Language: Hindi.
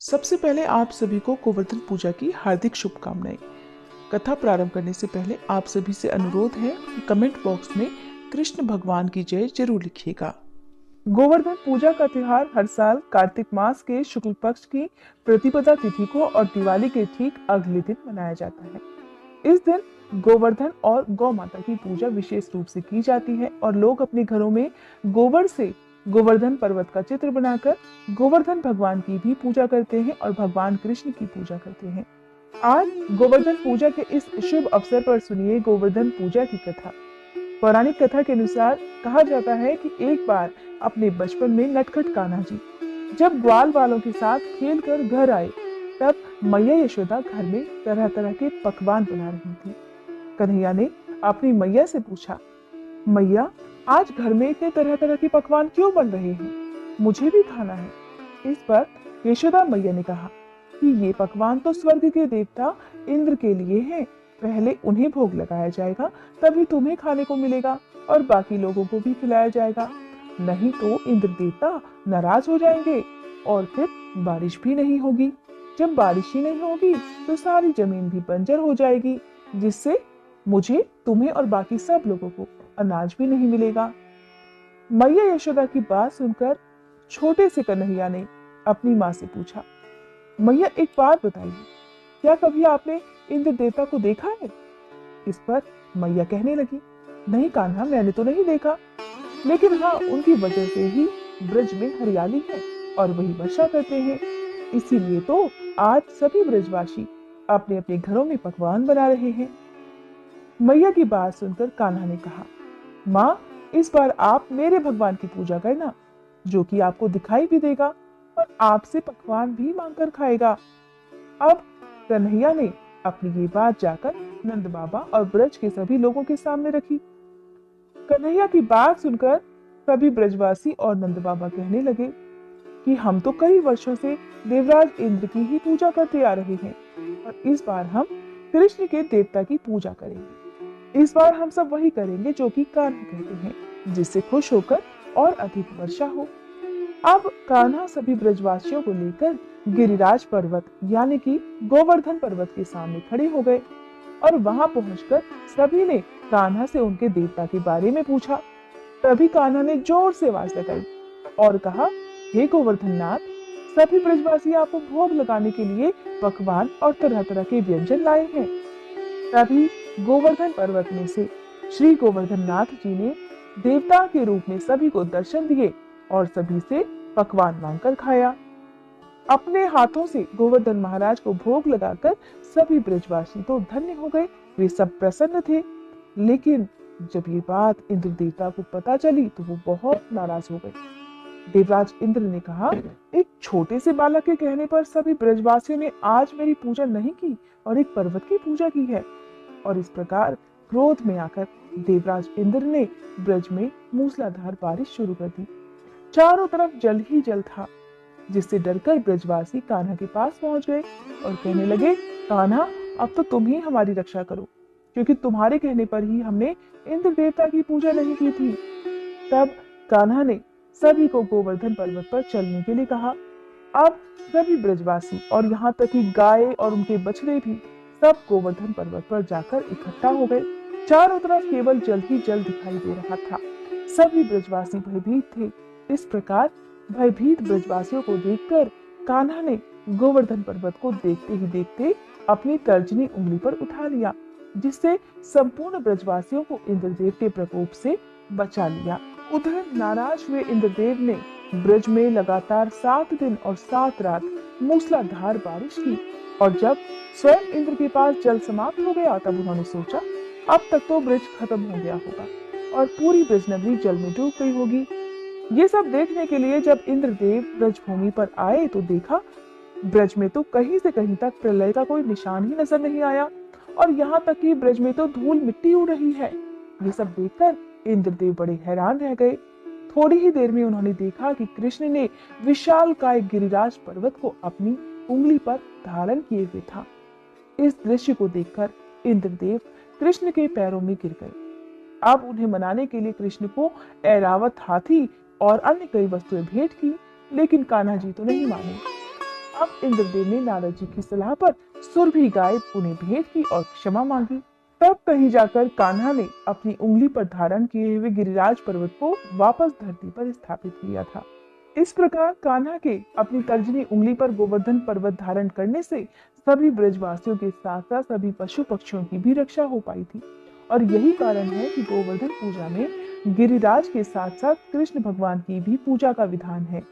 सबसे पहले आप सभी को गोवर्धन पूजा की हार्दिक शुभकामनाएं। कथा प्रारंभ करने से पहले आप सभी से अनुरोध है कि कमेंट बॉक्स में कृष्ण भगवान की जय जरूर लिखिएगा। गोवर्धन पूजा का त्योहार हर साल कार्तिक मास के शुक्ल पक्ष की प्रतिपदा तिथि को और दिवाली के ठीक अगले दिन मनाया जाता है। इस दिन गोवर्धन और गौ माता की पूजा विशेष रूप से की जाती है और लोग अपने घरों में गोबर से गोवर्धन पर्वत का चित्र बनाकर गोवर्धन भगवान की भी पूजा करते हैं और भगवान कृष्ण की पूजा करते हैं। आज गोवर्धन पूजा के इस शुभ अवसर पर सुनिए गोवर्धन पूजा की कथा। पौराणिक कथा के अनुसार कहा जाता है कि एक बार अपने बचपन में नटखट कान्हा जी जब ग्वाल वालों के साथ खेलकर घर आए, तब मैया यशोदा घर में तरह तरह के पकवान बना रही थी। कन्हैया ने अपनी मैया से पूछा, मैया आज घर में इतने तरह तरह के पकवान क्यों बन रहे हैं? मुझे भी खाना है। इस पर यशोदा मैया ने कहा कि ये पकवान तो स्वर्ग के देवता इंद्र के लिए हैं। पहले उन्हें भोग लगाया जाएगा, तभी तुम्हें खाने को मिलेगा और बाकी लोगों को भी खिलाया जाएगा। नहीं तो इंद्र देवता नाराज हो जाएंगे और फिर बारिश भी नहीं होगी। जब बारिश ही नहीं होगी तो सारी जमीन भी बंजर हो जाएगी, जिससे मुझे, तुम्हें और बाकी सब लोगों को अनाज भी नहीं मिलेगा। मैया यशोदा की बात सुनकर छोटे से कन्हैया ने अपनी माँ से पूछा, मैया एक बात बताइए, क्या कभी आपने इंद्र देवता को देखा है? इस पर मैया कहने लगी, नहीं कान्हा, मैंने तो नहीं देखा, लेकिन हाँ, उनकी वजह से ही ब्रज में हरियाली है और वही वर्षा करते हैं। इसीलिए तो आज सभी ब्रजवासी अपने अपने घरों में पकवान बना रहे हैं। मैया की बात सुनकर कान्हा ने कहा, माँ, इस बार आप मेरे भगवान की पूजा करना, जो कि आपको दिखाई भी देगा और आपसे पकवान भी मांगकर खाएगा। अब कन्हैया ने अपनी ये बात जाकर नंद बाबा और ब्रज के सभी लोगों के सामने रखी। कन्हैया की बात सुनकर सभी ब्रजवासी और नंद बाबा कहने लगे कि हम तो कई वर्षों से देवराज इंद्र की ही पूजा करते आ रहे हैं और इस बार हम कृष्ण के देवता की पूजा करेंगे। इस बार हम सब वही करेंगे जो कि कान्हा कहते हैं, जिससे खुश होकर और अधिक वर्षा हो। अब कान्हा सभी ब्रजवासियों को लेकर गिरिराज पर्वत यानी कि गोवर्धन पर्वत के सामने खड़े हो गए और वहां पहुंचकर सभी ने कान्हा से उनके देवता के बारे में पूछा। तभी कान्हा ने जोर से आवाज लगाई और कहा, हे गोवर्धन नाथ, सभी ब्रजवासी आपको भोग लगाने के लिए पकवान और तरह तरह के व्यंजन लाए हैं। तभी गोवर्धन पर्वत में से श्री गोवर्धन नाथ जी ने देवता के रूप में सभी को दर्शन दिए और सभी से पकवान मांगकर खाया। अपने हाथों से गोवर्धन महाराज को भोग लगाकर सभी ब्रजवासी तो धन्य हो गए, वे सब प्रसन्न थे। लेकिन जब ये बात इंद्र देवता को पता चली तो वो बहुत नाराज हो गए। देवराज इंद्र ने कहा, एक छोटे से बालक के कहने पर सभी ब्रजवासियों ने आज मेरी पूजा नहीं की और एक पर्वत की पूजा की है। और इस प्रकार क्रोध में आकर देवराज इंद्र ने ब्रज में मूसलाधार बारिश शुरू कर दी। चारों तरफ जल ही जल था, जिससे डरकर ब्रजवासी कान्हा के पास पहुंच गए और कहने लगे, कान्हा, अब तो तुम ही हमारी रक्षा करो, क्योंकि तुम्हारे कहने पर ही हमने इंद्र देवता की पूजा नहीं की थी। तब कान्हा ने सभी को गोवर्धन पर्वत पर चलने के लिए कहा। अब सभी ब्रजवासी और यहाँ तक कि गाय और उनके बछड़े भी सब गोवर्धन पर्वत पर जाकर इकट्ठा हो गए। चारों तरफ केवल जल ही जल दिखाई दे रहा था। सभी ब्रजवासी भयभीत थे। इस प्रकार भयभीत ब्रजवासियों को देखकर कान्हा ने गोवर्धन पर्वत को देखते ही देखते अपनी तर्जनी उंगली पर उठा लिया, जिससे संपूर्ण ब्रजवासियों को इंद्रदेव के प्रकोप से बचा लिया। उधर नाराज हुए इंद्रदेव ने ब्रज में लगातार 7 दिन और 7 रात मूसलाधार बारिश की और जब स्वयं इंद्र के पास जल समाप्त हो गया, तब उन्होंने सोचा अब तक तो ब्रज खत्म हो गया होगा और पूरी ब्रजनगरी जल में डूब गई होगी। ये सब देखने के लिए जब इंद्रदेव ब्रजभूमि पर आए तो देखा ब्रज में तो कहीं से कहीं तक प्रलय का कोई निशान ही नजर नहीं आया और यहाँ तक कि ब्रज में तो धूल मिट्टी उड़ रही है। ये सब देखकर इंद्रदेव बड़े हैरान रह गए। थोड़ी ही देर में उन्होंने देखा कि कृष्ण ने विशालकाय गिरिराज पर्वत को अपनी उंगली पर धारण किए हुए था। इस दृश्य को देखकर इंद्रदेव कृष्ण के पैरों में गिर गए। अब उन्हें मनाने के लिए कृष्ण को ऐरावत हाथी और अन्य कई वस्तुएं भेंट की, लेकिन कान्हा जी तो नहीं माने। अब इंद्रदेव ने नारद जी की सलाह पर सुरभि गाय उन्हें भेंट की और क्षमा मांगी। तब कहीं जाकर कान्हा ने अपनी उंगली पर धारण किए हुए गिरिराज पर्वत को वापस धरती पर स्थापित किया था। इस प्रकार कान्हा के अपनी तर्जनी उंगली पर गोवर्धन पर्वत धारण करने से सभी ब्रजवासियों के साथ साथ सभी पशु पक्षियों की भी रक्षा हो पाई थी। और यही कारण है कि गोवर्धन पूजा में गिरिराज के साथ साथ कृष्ण भगवान की भी पूजा का विधान है।